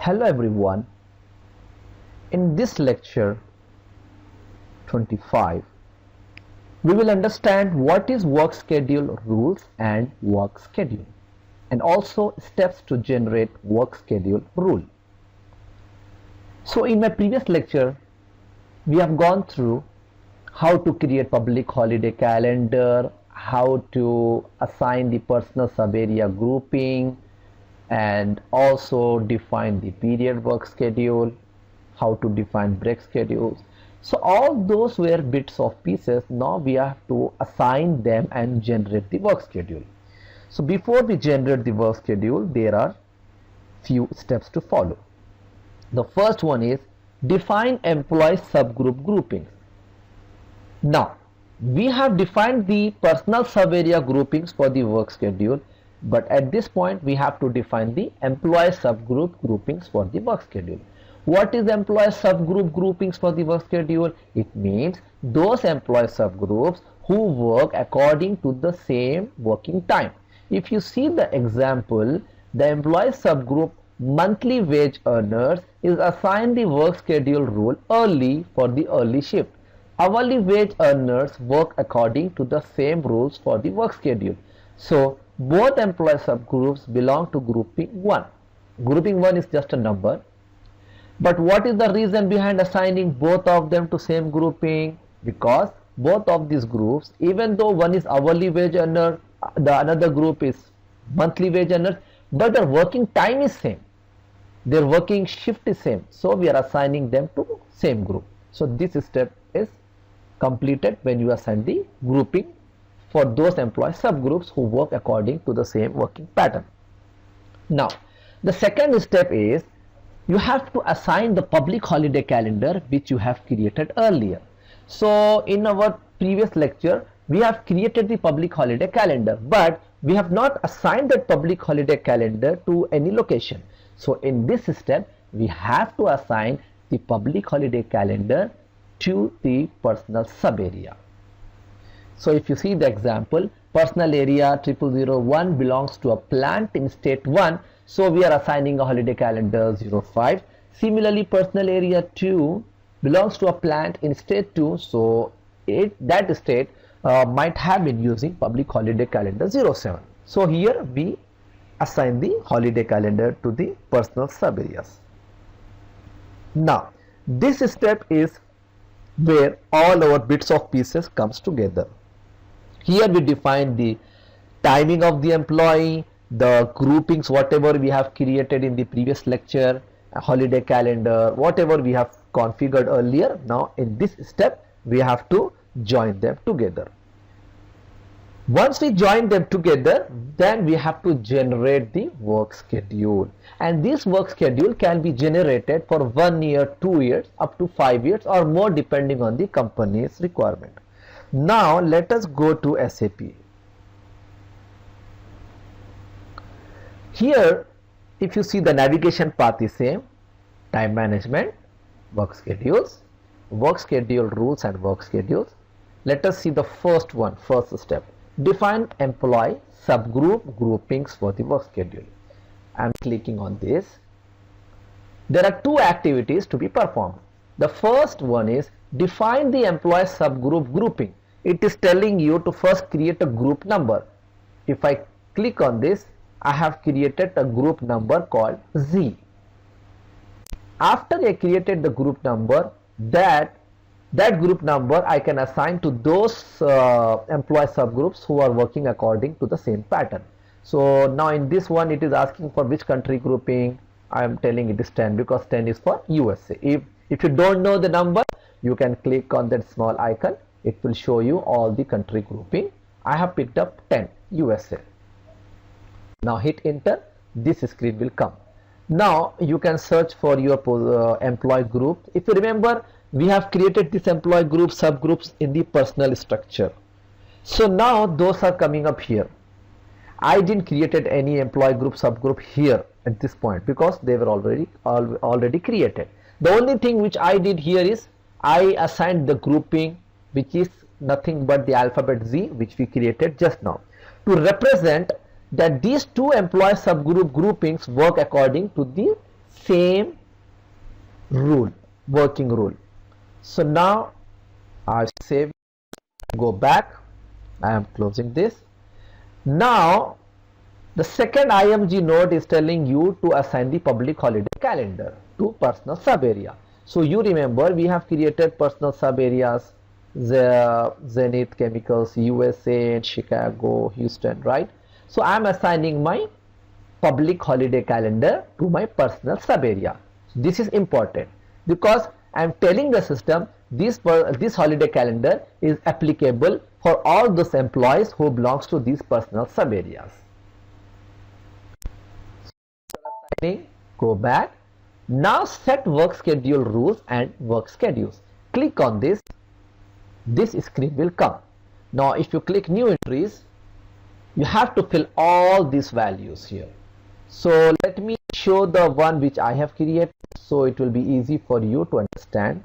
Hello everyone, in this lecture 25 we will understand what is work schedule rules and work schedule and also steps to generate work schedule rule. So in my previous lecture we have gone through how to create public holiday calendar, how to assign the personal sub-area grouping, and also define the period work schedule, how to define break schedules. So all those were bits of pieces. Now we have to assign them and generate the work schedule. So before we generate the work schedule, there are few steps to follow. The first one is define employee subgroup groupings. Now we have defined the personal sub-area groupings for the work schedule, but at this point we have to define the employee subgroup groupings for the work schedule. What is employee subgroup groupings for the work schedule? It means those employee subgroups who work according to the same working time. If you see the example, the employee subgroup monthly wage earners is assigned the work schedule rule early for the early shift. Hourly wage earners work according to the same rules for the work schedule. So both employee subgroups belong to grouping 1. Grouping 1 is just a number. But what is the reason behind assigning both of them to same grouping? Because both of these groups, even though one is hourly wage earner, the another group is monthly wage earner, but their working time is same. Their working shift is same. So we are assigning them to same group. So this step is completed when you assign the grouping for those employee subgroups who work according to the same working pattern. Now, the second step is you have to assign the public holiday calendar which you have created earlier. So in our previous lecture, we have created the public holiday calendar, but we have not assigned that public holiday calendar to any location. So in this step, we have to assign the public holiday calendar to the personal sub area. So if you see the example, personal area 0001 belongs to a plant in state 1, so we are assigning a holiday calendar 05. Similarly, personal area 2 belongs to a plant in state 2, so that state might have been using public holiday calendar 07. So here we assign the holiday calendar to the personal sub areas. Now this step is where all our bits of pieces comes together. Here we define the timing of the employee, the groupings, whatever we have created in the previous lecture, a holiday calendar, whatever we have configured earlier. Now in this step we have to join them together. Once we join them together, then we have to generate the work schedule, and this work schedule can be generated for 1 year, 2 years, up to 5 years or more depending on the company's requirement. Now let us go to SAP. Here if you see, the navigation path is same: time management, work schedules, work schedule rules and work schedules. Let us see the first one, first step. Define employee subgroup groupings for the work schedule. I am clicking on this. There are two activities to be performed. The first one is define the employee subgroup grouping. It is telling you to first create a group number. If I click on this, I have created a group number called Z. After I created the group number, that group number I can assign to those employee subgroups who are working according to the same pattern. So now in this one it is asking for which country grouping. I am telling it is 10 because 10 is for USA. If you don't know the number, you can click on that small icon. It will show you all the country grouping. I have picked up 10, USA. Now hit enter. This screen will come. Now you can search for your employee group. If you remember, we have created this employee group subgroups in the personal structure. So now those are coming up here. I didn't created any employee group subgroup here at this point because they were already created. The only thing which I did here is I assigned the grouping, which is nothing but the alphabet Z, which we created just now, to represent that these two employee subgroup groupings work according to the same rule, working rule. So now I'll save, go back, I am closing this. Now the second IMG node is telling you to assign the public holiday calendar to personal sub area. So you remember we have created personal sub areas, Zenith Chemicals, USA, Chicago, Houston, right? So I am assigning my public holiday calendar to my personal sub area. This is important because I am telling the system this holiday calendar is applicable for all those employees who belongs to these personal sub areas. Go back. Now set work schedule rules and work schedules. Click on this. This screen will come. Now if you click new entries, you have to fill all these values here. So let me show the one which I have created so it will be easy for you to understand.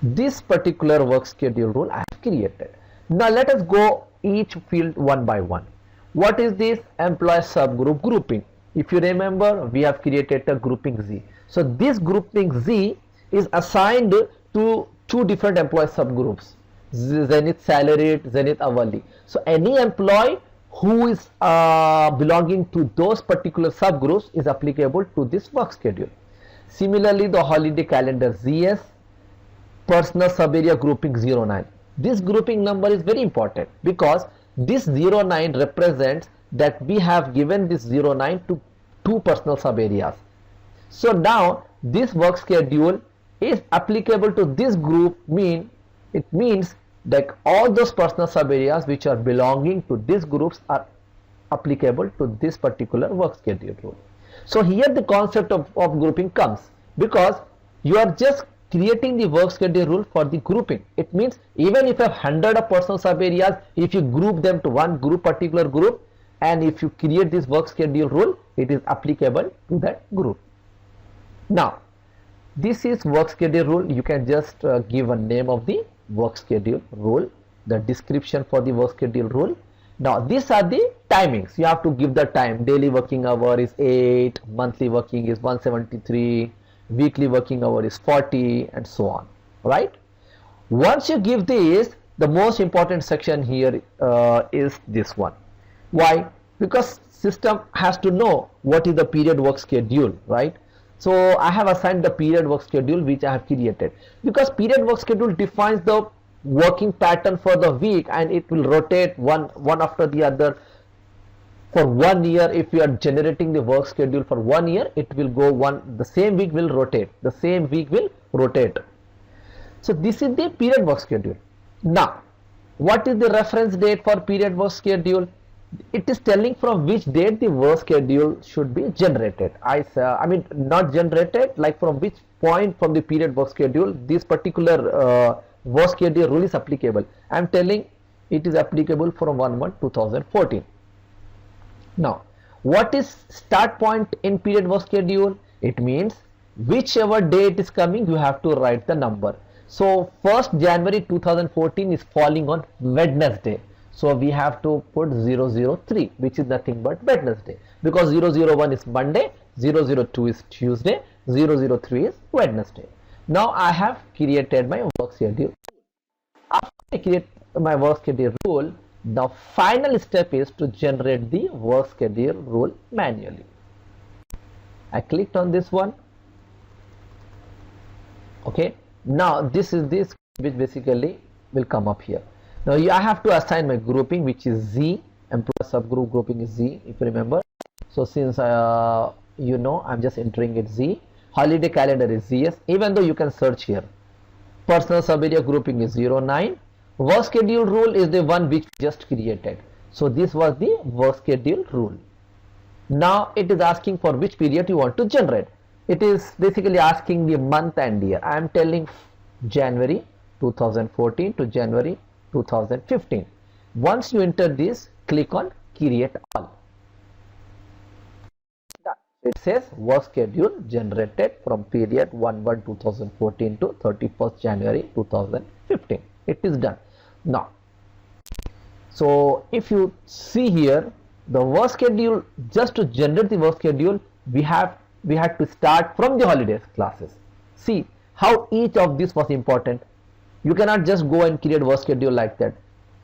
This particular work schedule rule I have created. Now let us go each field one by one. What is this employee subgroup grouping? If you remember, we have created a grouping Z. So this grouping Z is assigned to two different employee subgroups, Zenith salaried, Zenith hourly. So any employee who is belonging to those particular subgroups is applicable to this work schedule. Similarly, the holiday calendar ZS, personal sub area grouping 09. This grouping number is very important because this 09 represents that we have given this 09 to two personal sub areas. So now this work schedule is applicable to this group, it means that all those personal sub areas which are belonging to these groups are applicable to this particular work schedule rule. So here the concept of grouping comes because you are just creating the work schedule rule for the grouping. It means even if you have 100 of personal sub areas, if you group them to one group, particular group, and if you create this work schedule rule, it is applicable to that group. Now this is work schedule rule. You can just give a name of the work schedule rule, the description for the work schedule rule. Now these are the timings. You have to give the time. Daily working hour is 8, monthly working is 173, weekly working hour is 40, and so on, right? Once you give this, the most important section here is this one. Why? Because system has to know what is the period work schedule, right? So I have assigned the period work schedule which I have created, because period work schedule defines the working pattern for the week and it will rotate one after the other for 1 year. If you are generating the work schedule for 1 year, it will go the same week will rotate, So this is the period work schedule. Now what is the reference date for period work schedule? It is telling from which date the work schedule should be generated. I mean not generated, like from which point from the period work schedule this particular work schedule rule is applicable. I am telling it is applicable from 1/1/2014. Now what is start point in period work schedule? It means whichever date is coming, you have to write the number. So 1st January 2014 is falling on Wednesday, so we have to put 003, which is nothing but Wednesday, because 001 is Monday, 002 is Tuesday, 003 is Wednesday. Now I have created my work schedule. After I create my work schedule rule, the final step is to generate the work schedule rule manually. I clicked on this one. Okay, now this is this which basically will come up here. Now I have to assign my grouping, which is Z. Employee subgroup grouping is Z, if you remember. So since you know, I'm just entering it Z. Holiday calendar is ZS, even though you can search here. Personal sub area grouping is 09. Work schedule rule is the one which just created. So this was the work schedule rule. Now it is asking for which period you want to generate. It is basically asking the month and year. I am telling January 2014 to January 2015. Once you enter this, click on create all. It says work schedule generated from period 1/1/2014 to 31st January 2015. It is done. Now, so if you see here, the work schedule, just to generate the work schedule, we had to start from the holidays classes. See how each of this was important. You cannot just go and create work schedule like that.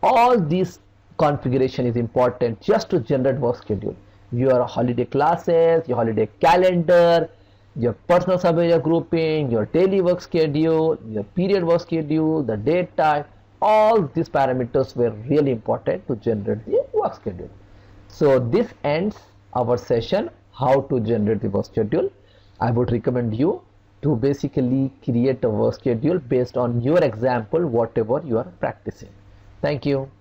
All this configuration is important just to generate work schedule. Your holiday classes, your holiday calendar, your personal surveyor grouping, your daily work schedule, your period work schedule, the date type, all these parameters were really important to generate the work schedule. So this ends our session how to generate the work schedule. I would recommend you to basically create a work schedule based on your example, whatever you are practicing. Thank you.